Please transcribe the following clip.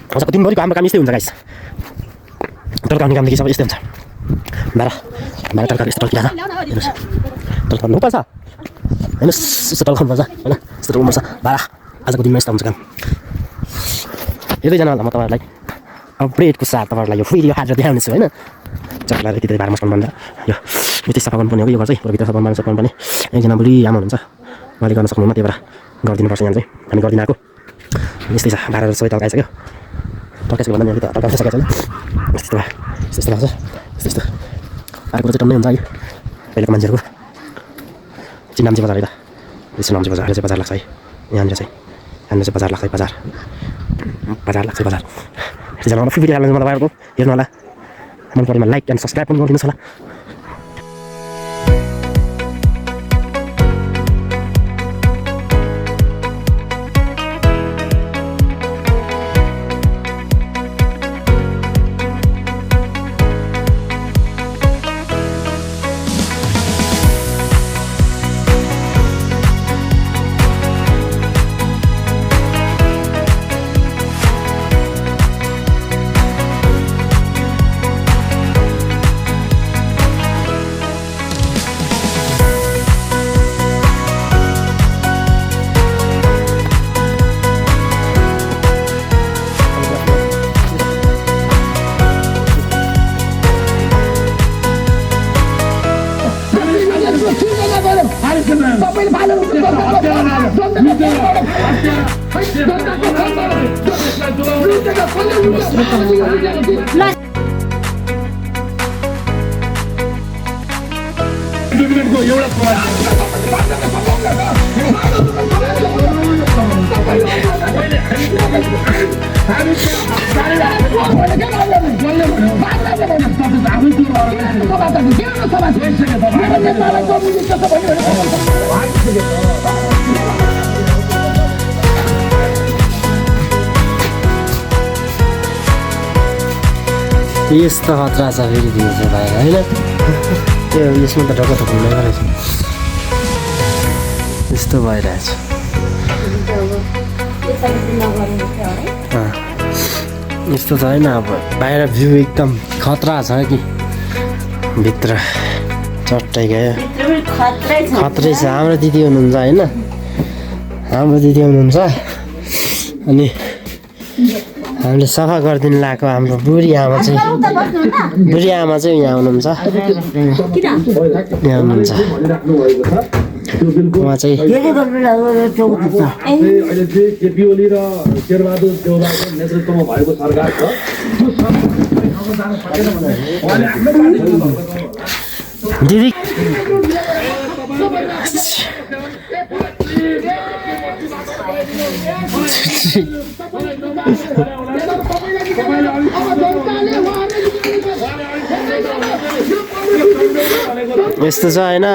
आजको दिनभरिको हाम्रो काम यस्तै हुन्छ गाइस टल्काउने कामदेखि सबै यस्तै हुन्छ बाह्र टल्काएको यस्तो टल्किरहेको हेर्नुहोस् टल्काउनु पर्छ हेर्नुहोस् यस्तो टल्काउनु पर्छ होइन यस्तो टल्काउनु पर्छ बाह्र आजको दिनमा यस्तो हुन्छ काम यतैजनालाई म तपाईँहरूलाई अपडेटको साथ तपाईँहरूलाई यो फेरि आज देखाउने छु होइन चक्लाएर त्यति बाह्र मस्काउनु भन्छ यो यतै सफा गर्नुपर्ने हो कि यो घर चाहिँ भित्र सफा गर्नु सक्नुपर्ने एकजना बुढी आमा हुनुहुन्छ उहाँले गर्न सक्नुहुन्न त्यही भएर गरिदिनुपर्छ यहाँ चाहिँ हामी गरिदिन आएको यस्तै छ बाह्र सबै टल्काइसक्यो टल्काइसक्यो भन्दा यहाँ टल्काइ सकेको छैन यस्तो यस्तो लाग्छ यस्तो अर्को चाहिँ टन्नै हुन्छ है पहिलेको मान्छेहरूको चिन्नाम्ची बजार है त यसो नाम्ची बजार चाहिँ बजार लाग्छ है यहाँनिर चाहिँ बजार लाग्छ बजार लाग्छ बजार यतिजना फेरि हाल्नु म तपाईँहरूको हेर्नु होला मन परेमा लाइक एन्ड सब्सक्राइब पनि गरिदिनुहोस् होला यस्तो खतरा छ फेरि दिनु चाहिँ बाहिर होइन त्यो यसमा त ढक्क थप्नु रहेछ यस्तो भइरहेछ यस्तो त होइन अब बाहिर भ्यू एकदम खतरा छ कि भित्र चट्टै गयो खत्रै छ हाम्रो दिदी हुनुहुन्छ होइन हाम्रो दिदी हुनुहुन्छ अनि हामीले सफा गरिदिनु लगाएको हाम्रो बुढी आमा चाहिँ यहाँ हुनुहुन्छ यहाँ हुनुहुन्छ उहाँ चाहिँ दिदी यस्तो छ होइन